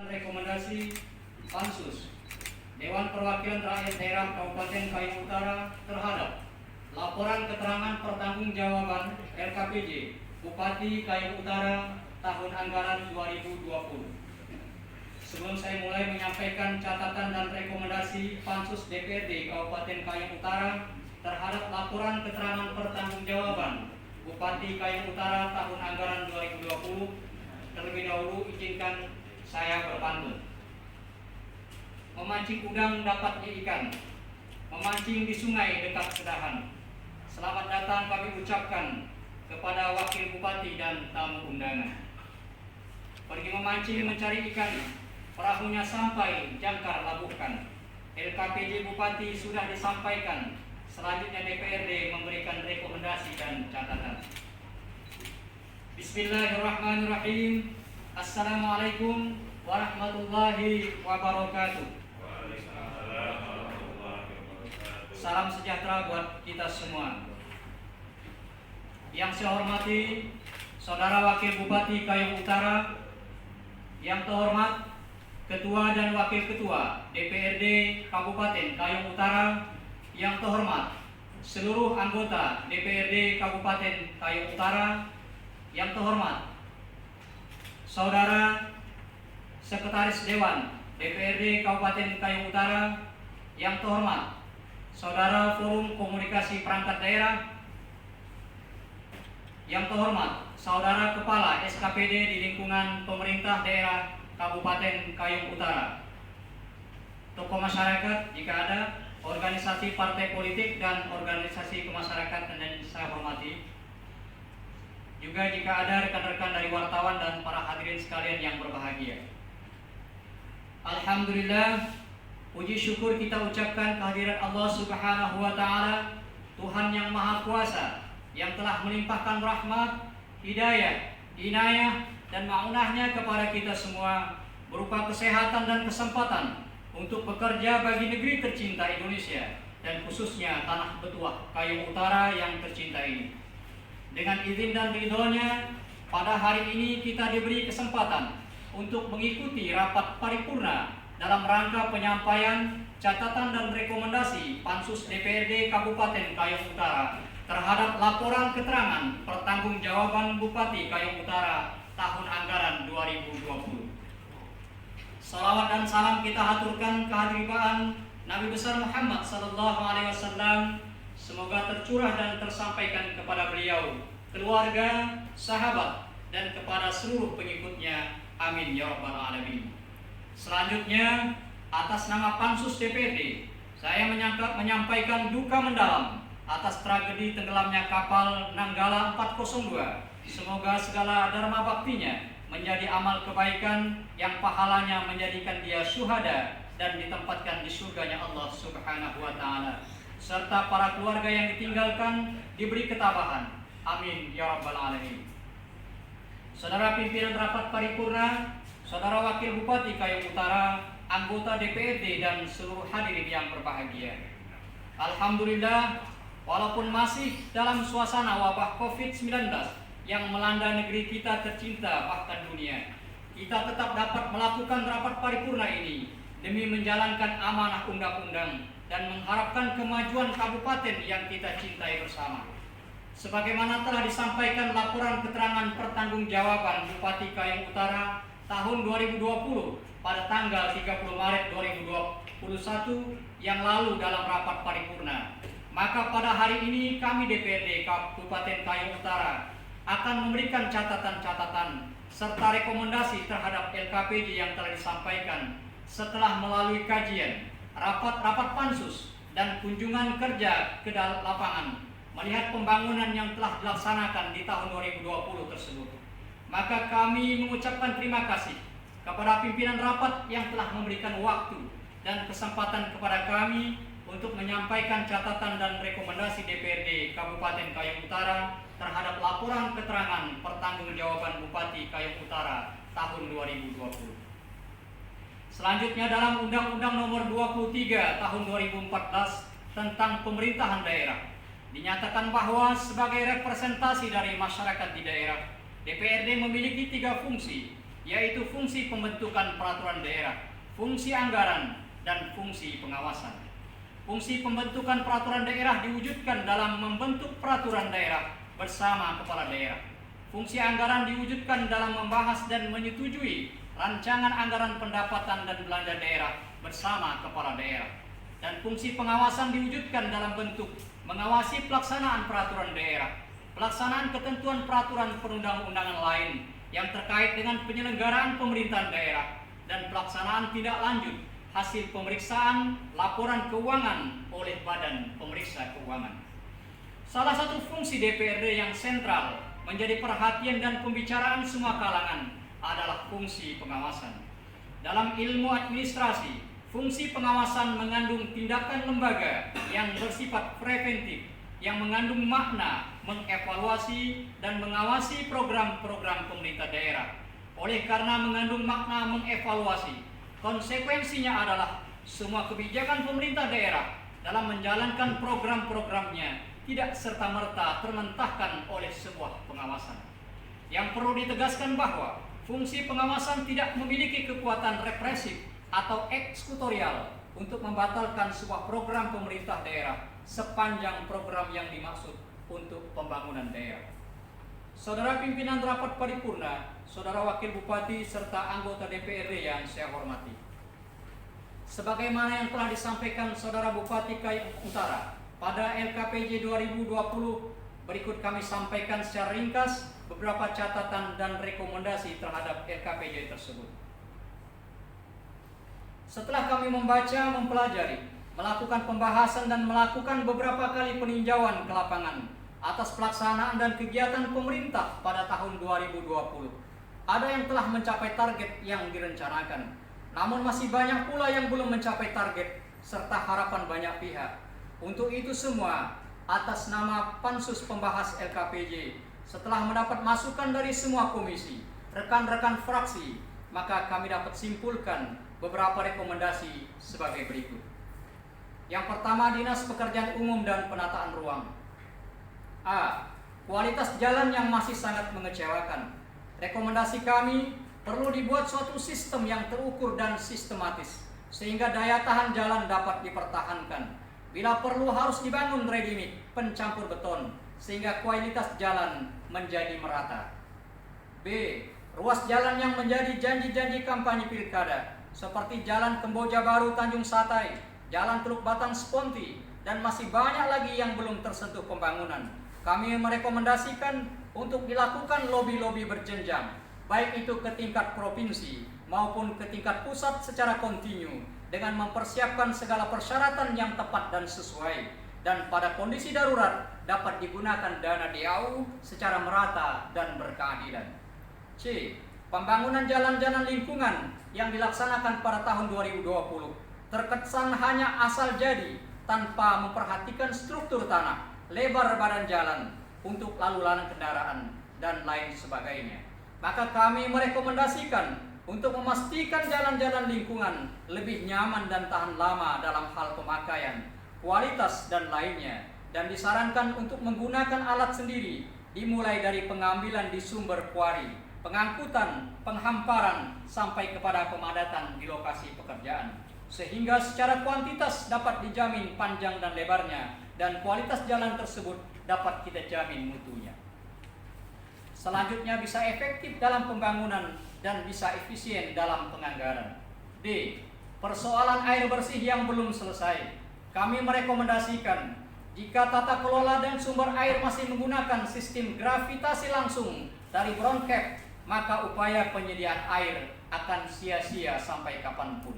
Rekomendasi Pansus Dewan Perwakilan Rakyat Daerah Kabupaten Kayong Utara terhadap laporan keterangan pertanggungjawaban LKPJ Bupati Kayong Utara tahun anggaran 2020. Sebelum saya mulai menyampaikan catatan dan rekomendasi Pansus DPRD Kabupaten Kayong Utara terhadap laporan keterangan pertanggungjawaban Bupati Kayong Utara tahun anggaran 2020, terlebih dahulu izinkan saya berpantun. Memancing udang dapatnya ikan, memancing di sungai dekat sedahan. Selamat datang kami ucapkan kepada Wakil Bupati dan tamu undangan. Pergi memancing mencari ikan, perahunya sampai jangkar labuhkan. LKPJ Bupati sudah disampaikan, selanjutnya DPRD memberikan rekomendasi dan catatan. Bismillahirrahmanirrahim. Assalamualaikum warahmatullahi wabarakatuh. Salam sejahtera buat kita semua. Yang saya hormati Saudara Wakil Bupati Kayong Utara, yang terhormat Ketua dan Wakil Ketua DPRD Kabupaten Kayong Utara, yang terhormat seluruh anggota DPRD Kabupaten Kayong Utara, yang terhormat Saudara Sekretaris Dewan DPRD Kabupaten Kayong Utara, yang terhormat Saudara Forum Komunikasi Perangkat Daerah, yang terhormat Saudara Kepala SKPD di lingkungan pemerintah daerah Kabupaten Kayong Utara, tokoh masyarakat jika ada, organisasi partai politik dan organisasi kemasyarakatan yang saya hormati, juga jika ada rekan-rekan dari wartawan dan para hadirin sekalian yang berbahagia. Alhamdulillah, puji syukur kita ucapkan kehadiran Allah Subhanahu wa Ta'ala, Tuhan yang Maha Kuasa, yang telah melimpahkan rahmat, hidayah, inayah, dan ma'unahnya kepada kita semua, berupa kesehatan dan kesempatan untuk bekerja bagi negeri tercinta Indonesia, dan khususnya tanah Betuah Kayong Utara yang tercinta ini. Dengan izin dan ridhonya, pada hari ini kita diberi kesempatan untuk mengikuti rapat paripurna dalam rangka penyampaian catatan dan rekomendasi Pansus DPRD Kabupaten Kayong Utara terhadap laporan keterangan pertanggungjawaban Bupati Kayong Utara tahun anggaran 2020. Salawat dan salam kita haturkan kehadiran Nabi besar Muhammad SAW. Semoga tercurah dan tersampaikan kepada beliau, keluarga, sahabat, dan kepada seluruh pengikutnya. Amin ya rabbal alamin. Selanjutnya, atas nama Pansus DPRD, saya menyampaikan duka mendalam atas tragedi tenggelamnya kapal Nanggala 402. Semoga segala dharma baktinya menjadi amal kebaikan yang pahalanya menjadikan dia syuhada dan ditempatkan di surganya Allah Subhanahu wa Ta'ala, serta para keluarga yang ditinggalkan diberi ketabahan. Amin ya rabbal alamin. Saudara pimpinan rapat paripurna, Saudara Wakil Bupati Kayong Utara, anggota DPRD, dan seluruh hadirin yang berbahagia. Alhamdulillah, walaupun masih dalam suasana wabah COVID-19 yang melanda negeri kita tercinta bahkan dunia, kita tetap dapat melakukan rapat paripurna ini demi menjalankan amanah undang-undang dan mengharapkan kemajuan kabupaten yang kita cintai bersama. Sebagaimana telah disampaikan laporan keterangan pertanggungjawaban Bupati Kayong Utara tahun 2020 pada tanggal 30 Maret 2021 yang lalu dalam rapat paripurna, maka pada hari ini kami DPRD Kabupaten Kayong Utara akan memberikan catatan-catatan serta rekomendasi terhadap LKPJ yang telah disampaikan setelah melalui kajian, rapat-rapat pansus, dan kunjungan kerja ke lapangan melihat pembangunan yang telah dilaksanakan di tahun 2020 tersebut. Maka kami mengucapkan terima kasih kepada pimpinan rapat yang telah memberikan waktu dan kesempatan kepada kami untuk menyampaikan catatan dan rekomendasi DPRD Kabupaten Kayong Utara terhadap laporan keterangan pertanggungjawaban Bupati Kayong Utara tahun 2020. Selanjutnya, dalam Undang-Undang Nomor 23 Tahun 2014 tentang Pemerintahan Daerah, dinyatakan bahwa sebagai representasi dari masyarakat di daerah, DPRD memiliki 3 fungsi, yaitu fungsi pembentukan peraturan daerah, fungsi anggaran, dan fungsi pengawasan. Fungsi pembentukan peraturan daerah diwujudkan dalam membentuk peraturan daerah bersama kepala daerah. Fungsi anggaran diwujudkan dalam membahas dan menyetujui rancangan anggaran pendapatan dan belanja daerah bersama kepala daerah. Dan fungsi pengawasan diwujudkan dalam bentuk mengawasi pelaksanaan peraturan daerah, pelaksanaan ketentuan peraturan perundang-undangan lain yang terkait dengan penyelenggaraan pemerintahan daerah, dan pelaksanaan tindak lanjut hasil pemeriksaan laporan keuangan oleh Badan Pemeriksa Keuangan. Salah satu fungsi DPRD yang sentral menjadi perhatian dan pembicaraan semua kalangan adalah fungsi pengawasan. Dalam ilmu administrasi, fungsi pengawasan mengandung tindakan lembaga yang bersifat preventif, yang mengandung makna mengevaluasi dan mengawasi program-program pemerintah daerah. Oleh karena mengandung makna mengevaluasi, konsekuensinya adalah semua kebijakan pemerintah daerah dalam menjalankan program-programnya tidak serta-merta termentahkan oleh sebuah pengawasan. Yang perlu ditegaskan bahwa fungsi pengawasan tidak memiliki kekuatan represif atau eksekutorial untuk membatalkan sebuah program pemerintah daerah sepanjang program yang dimaksud untuk pembangunan daerah. Saudara pimpinan rapat paripurna, saudara wakil bupati serta anggota DPRD yang saya hormati. Sebagaimana yang telah disampaikan saudara Bupati Kayong Utara pada LKPJ 2020, berikut kami sampaikan secara ringkas beberapa catatan dan rekomendasi terhadap LKPJ tersebut. Setelah kami membaca, mempelajari, melakukan pembahasan dan melakukan beberapa kali peninjauan ke lapangan atas pelaksanaan dan kegiatan pemerintah pada tahun 2020, ada yang telah mencapai target yang direncanakan, namun masih banyak pula yang belum mencapai target serta harapan banyak pihak. Untuk itu semua, atas nama Pansus Pembahas LKPJ, setelah mendapat masukan dari semua komisi, rekan-rekan fraksi, maka kami dapat simpulkan beberapa rekomendasi sebagai berikut. Yang pertama, Dinas Pekerjaan Umum dan Penataan Ruang. A. Kualitas jalan yang masih sangat mengecewakan. Rekomendasi kami perlu dibuat suatu sistem yang terukur dan sistematis, sehingga daya tahan jalan dapat dipertahankan. Bila perlu harus dibangun ready mix pencampur beton, sehingga kualitas jalan menjadi merata. B. Ruas jalan yang menjadi janji-janji kampanye pilkada, seperti Jalan Kemboja Baru Tanjung Satai, Jalan Teluk Batang Sponti, dan masih banyak lagi yang belum tersentuh pembangunan. Kami merekomendasikan untuk dilakukan lobi-lobi berjenjang, baik itu ke tingkat provinsi maupun ke tingkat pusat secara kontinu, dengan mempersiapkan segala persyaratan yang tepat dan sesuai, dan pada kondisi darurat dapat digunakan dana DAU secara merata dan berkeadilan. C. Pembangunan jalan-jalan lingkungan yang dilaksanakan pada tahun 2020 terkesan hanya asal jadi tanpa memperhatikan struktur tanah, lebar badan jalan untuk lalu lalang kendaraan, dan lain sebagainya. Maka kami merekomendasikan untuk memastikan jalan-jalan lingkungan lebih nyaman dan tahan lama dalam hal pemakaian, kualitas, dan lainnya, dan disarankan untuk menggunakan alat sendiri, dimulai dari pengambilan di sumber kuari, pengangkutan, penghamparan, sampai kepada pemadatan di lokasi pekerjaan, sehingga secara kuantitas dapat dijamin panjang dan lebarnya, dan kualitas jalan tersebut dapat kita jamin mutunya. Selanjutnya, bisa efektif dalam pembangunan dan bisa efisien dalam penganggaran. D. Persoalan air bersih yang belum selesai. Kami merekomendasikan jika tata kelola dan sumber air masih menggunakan sistem gravitasi langsung dari ground cap, maka upaya penyediaan air akan sia-sia sampai kapanpun.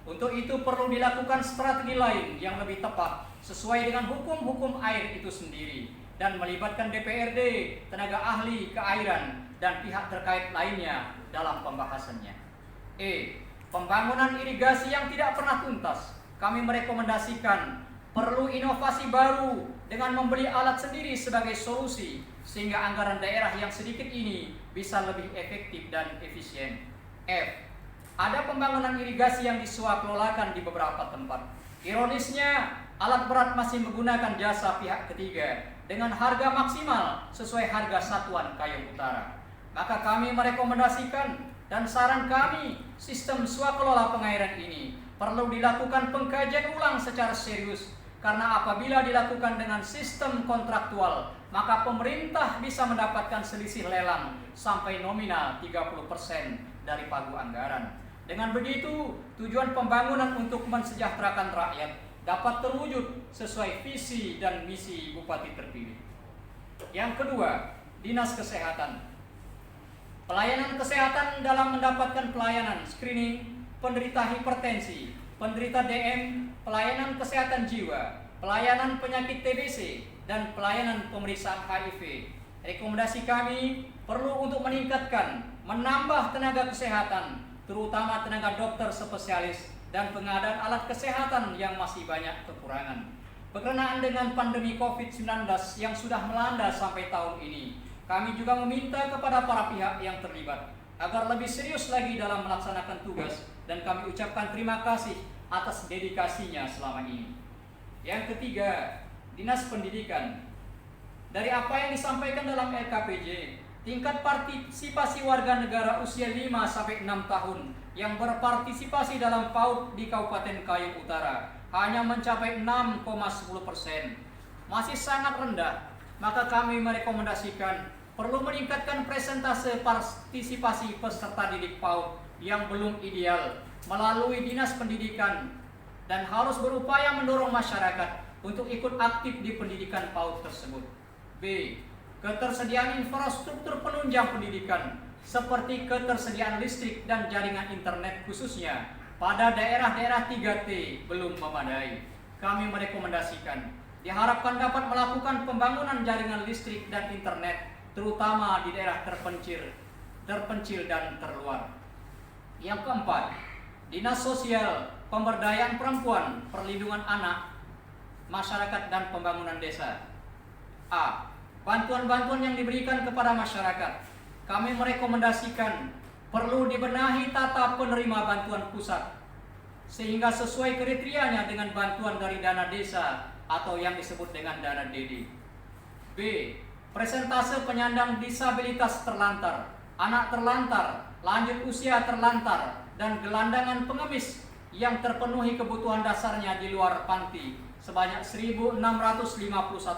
Untuk itu perlu dilakukan strategi lain yang lebih tepat sesuai dengan hukum-hukum air itu sendiri, dan melibatkan DPRD, tenaga ahli keairan, dan pihak terkait lainnya dalam pembahasannya. E. Pembangunan irigasi yang tidak pernah tuntas. Kami merekomendasikan perlu inovasi baru dengan membeli alat sendiri sebagai solusi, sehingga anggaran daerah yang sedikit ini bisa lebih efektif dan efisien. F. Ada pembangunan irigasi yang disuap-lolakan di beberapa tempat. Ironisnya, alat berat masih menggunakan jasa pihak ketiga dengan harga maksimal sesuai harga satuan Kayong Utara. Maka kami merekomendasikan Dan saran kami, sistem swakelola pengairan ini perlu dilakukan pengkajian ulang secara serius, karena apabila dilakukan dengan sistem kontraktual, maka pemerintah bisa mendapatkan selisih lelang sampai nominal 30% dari pagu anggaran. Dengan begitu, tujuan pembangunan untuk mensejahterakan rakyat dapat terwujud sesuai visi dan misi Bupati terpilih. Yang kedua, Dinas Kesehatan. Pelayanan kesehatan dalam mendapatkan pelayanan screening penderita hipertensi, penderita DM, pelayanan kesehatan jiwa, pelayanan penyakit TBC, dan pelayanan pemeriksaan HIV. Rekomendasi kami perlu untuk meningkatkan, menambah tenaga kesehatan, terutama tenaga dokter spesialis dan pengadaan alat kesehatan yang masih banyak kekurangan. Berkenaan dengan pandemi COVID-19 yang sudah melanda sampai tahun ini, kami juga meminta kepada para pihak yang terlibat agar lebih serius lagi dalam melaksanakan tugas, dan kami ucapkan terima kasih atas dedikasinya selama ini. Yang ketiga, Dinas Pendidikan. Dari apa yang disampaikan dalam LKPJ, tingkat partisipasi warga negara usia 5-6 tahun yang berpartisipasi dalam PAUD di Kabupaten Kayong Utara hanya mencapai 6,10%. Masih sangat rendah, maka kami merekomendasikan perlu meningkatkan persentase partisipasi peserta didik PAUD yang belum ideal melalui Dinas Pendidikan, dan harus berupaya mendorong masyarakat untuk ikut aktif di pendidikan PAUD tersebut. B. Ketersediaan infrastruktur penunjang pendidikan seperti ketersediaan listrik dan jaringan internet khususnya pada daerah-daerah 3T belum memadai. Kami merekomendasikan diharapkan dapat melakukan pembangunan jaringan listrik dan internet terutama di daerah terpencil dan terluar. Yang keempat, Dinas Sosial, Pemberdayaan Perempuan, Perlindungan Anak, Masyarakat dan Pembangunan Desa. A. Bantuan-bantuan yang diberikan kepada masyarakat. Kami merekomendasikan perlu dibenahi tata penerima bantuan pusat sehingga sesuai kriterianya dengan bantuan dari dana desa atau yang disebut dengan dana DD. B. Persentase penyandang disabilitas terlantar, anak terlantar, lanjut usia terlantar, dan gelandangan pengemis yang terpenuhi kebutuhan dasarnya di luar panti sebanyak 1.651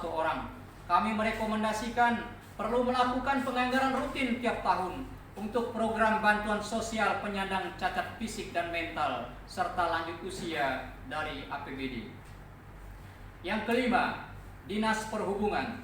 orang. Kami merekomendasikan perlu melakukan penganggaran rutin tiap tahun untuk program bantuan sosial penyandang cacat fisik dan mental serta lanjut usia dari APBD. Yang kelima, Dinas Perhubungan.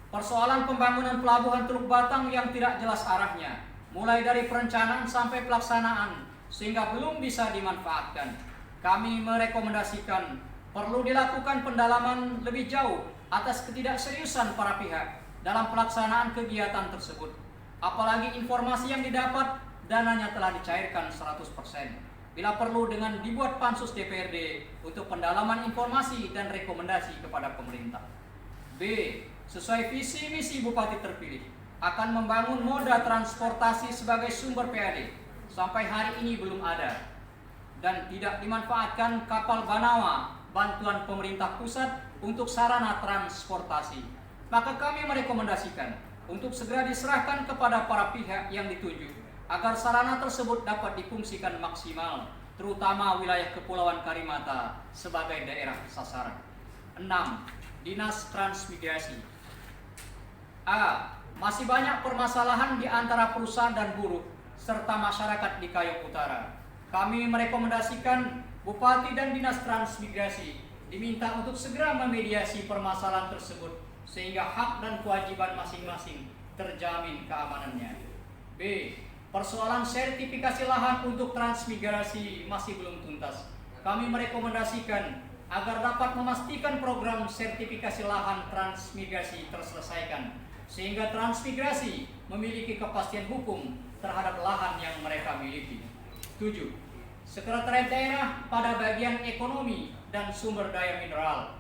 Persoalan pembangunan pelabuhan Teluk Batang yang tidak jelas arahnya, mulai dari perencanaan sampai pelaksanaan, sehingga belum bisa dimanfaatkan. Kami merekomendasikan perlu dilakukan pendalaman lebih jauh atas ketidakseriusan para pihak dalam pelaksanaan kegiatan tersebut. Apalagi informasi yang didapat dananya telah dicairkan 100%. Bila perlu dengan dibuat pansus DPRD untuk pendalaman informasi dan rekomendasi kepada pemerintah. B. Sesuai visi misi Bupati terpilih akan membangun moda transportasi sebagai sumber PAD. Sampai hari ini belum ada dan tidak dimanfaatkan kapal Banawa bantuan pemerintah pusat untuk sarana transportasi. Maka kami merekomendasikan untuk segera diserahkan kepada para pihak yang ditunjuk agar sarana tersebut dapat difungsikan maksimal, terutama wilayah Kepulauan Karimata sebagai daerah sasaran. 6. Dinas Transmigrasi. A. Masih banyak permasalahan di antara perusahaan dan buruh serta masyarakat di Kayong Utara. Kami merekomendasikan Bupati dan Dinas Transmigrasi diminta untuk segera memediasi permasalahan tersebut sehingga hak dan kewajiban masing-masing terjamin keamanannya. B. Persoalan sertifikasi lahan untuk transmigrasi masih belum tuntas. Kami merekomendasikan agar dapat memastikan program sertifikasi lahan transmigrasi terselesaikan sehingga transmigrasi memiliki kepastian hukum terhadap lahan yang mereka miliki. 7. Sekretariat Daerah pada bagian ekonomi dan sumber daya mineral.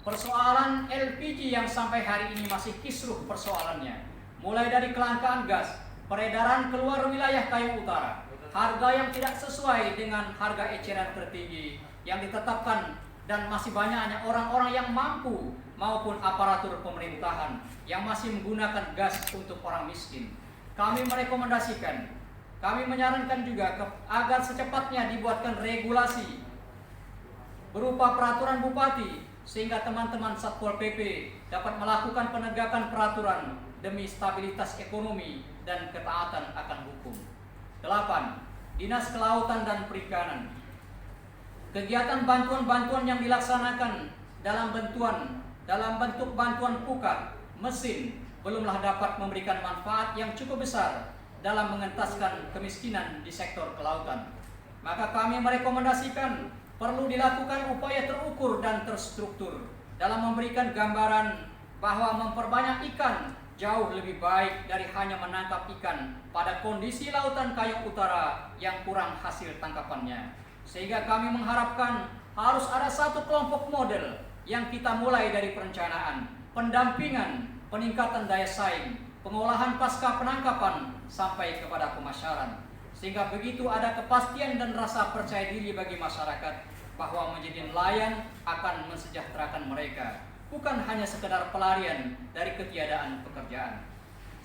Persoalan LPG yang sampai hari ini masih kisruh persoalannya, mulai dari kelangkaan gas, peredaran keluar wilayah Kayong Utara, harga yang tidak sesuai dengan harga eceran tertinggi yang ditetapkan, dan masih banyaknya orang-orang yang mampu maupun aparatur pemerintahan yang masih menggunakan gas untuk orang miskin. Kami merekomendasikan Kami menyarankan juga agar secepatnya dibuatkan regulasi berupa peraturan bupati sehingga teman-teman Satpol PP dapat melakukan penegakan peraturan demi stabilitas ekonomi dan ketaatan akan hukum. 8. Dinas Kelautan dan Perikanan. Kegiatan bantuan-bantuan yang dilaksanakan dalam bentuk bantuan pukat, mesin, belumlah dapat memberikan manfaat yang cukup besar dalam mengentaskan kemiskinan di sektor kelautan. Maka kami merekomendasikan perlu dilakukan upaya terukur dan terstruktur dalam memberikan gambaran bahwa memperbanyak ikan jauh lebih baik dari hanya menangkap ikan pada kondisi lautan Kayong Utara yang kurang hasil tangkapannya. Sehingga kami mengharapkan harus ada satu kelompok model yang kita mulai dari perencanaan, pendampingan, peningkatan daya saing, pengolahan pasca penangkapan sampai kepada pemasaran. Sehingga begitu ada kepastian dan rasa percaya diri bagi masyarakat bahwa menjadi nelayan akan mensejahterakan mereka, bukan hanya sekedar pelarian dari ketiadaan pekerjaan.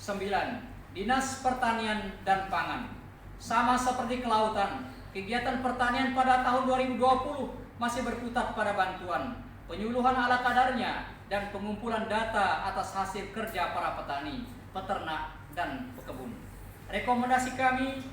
9. Dinas Pertanian dan Pangan. Sama seperti kelautan, kegiatan pertanian pada tahun 2020 masih berkutat pada bantuan, penyuluhan ala kadarnya, dan pengumpulan data atas hasil kerja para petani, peternak, dan pekebun. Rekomendasi kami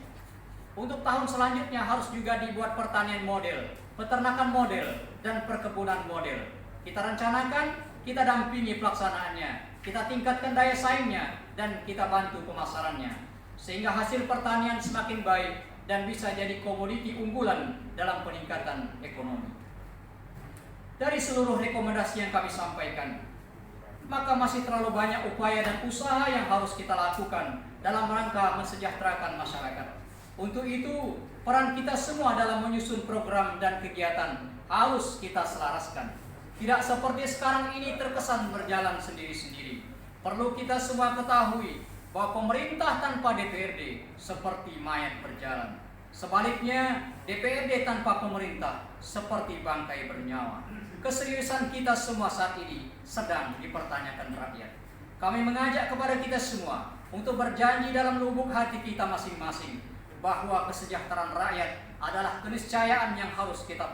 untuk tahun selanjutnya harus juga dibuat pertanian model, peternakan model, dan perkebunan model. Kita rencanakan, kita dampingi pelaksanaannya, kita tingkatkan daya saingnya, dan kita bantu pemasarannya, sehingga hasil pertanian semakin baik dan bisa jadi komoditi unggulan dalam peningkatan ekonomi. Dari seluruh rekomendasi yang kami sampaikan, maka masih terlalu banyak upaya dan usaha yang harus kita lakukan dalam rangka mensejahterakan masyarakat. Untuk itu, peran kita semua dalam menyusun program dan kegiatan harus kita selaraskan. Tidak seperti sekarang ini terkesan berjalan sendiri-sendiri. Perlu kita semua ketahui bahwa pemerintah tanpa DPRD seperti mayat berjalan. Sebaliknya, DPRD tanpa pemerintah seperti bangkai bernyawa. Keseriusan kita semua saat ini sedang dipertanyakan rakyat. Kami mengajak kepada kita semua untuk berjanji dalam lubuk hati kita masing-masing bahwa kesejahteraan rakyat adalah keniscayaan yang harus kita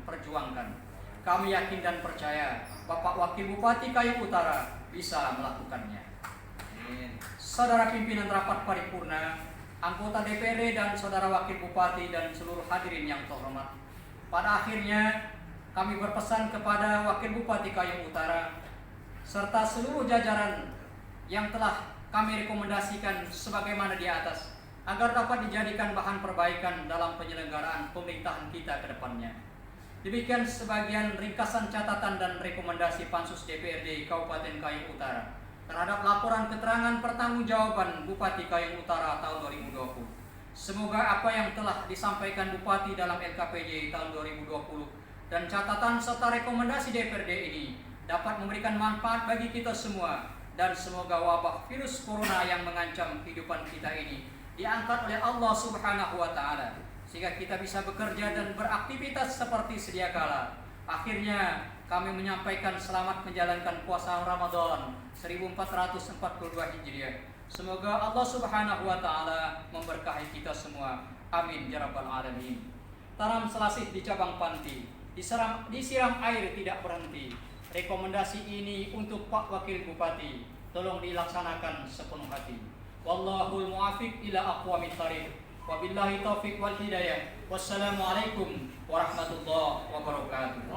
perjuangkan. Kami yakin dan percaya Bapak Wakil Bupati Kayong Utara bisa melakukannya. Saudara pimpinan rapat paripurna, anggota DPRD dan saudara Wakil Bupati dan seluruh hadirin yang terhormat. Pada akhirnya kami berpesan kepada Wakil Bupati Kayong Utara serta seluruh jajaran yang telah kami rekomendasikan sebagaimana di atas agar dapat dijadikan bahan perbaikan dalam penyelenggaraan pemerintahan kita ke depannya. Demikian sebagian ringkasan catatan dan rekomendasi Pansus DPRD Kabupaten Kayong Utara terhadap laporan keterangan pertanggungjawaban Bupati Kayong Utara tahun 2020. Semoga apa yang telah disampaikan Bupati dalam LKPJ tahun 2020 dan catatan serta rekomendasi DPRD ini dapat memberikan manfaat bagi kita semua, dan semoga wabah virus corona yang mengancam kehidupan kita ini diangkat oleh Allah Subhanahu wa Ta'ala, sehingga kita bisa bekerja dan beraktivitas seperti sedia kala. Akhirnya kami menyampaikan selamat menjalankan puasa Ramadan 1442 Hijriah. Semoga Allah Subhanahu wa Ta'ala memberkahi kita semua. Amin ya rabbal alamin. Tanam selasih di cabang panti, disiram air tidak berhenti. Rekomendasi ini untuk Pak Wakil Bupati, tolong dilaksanakan sepenuh hati. Wallahul muwafiq ila aqwamit thariq. Wabillahi taufiq wal hidayah. Wassalamualaikum warahmatullahi wabarakatuh.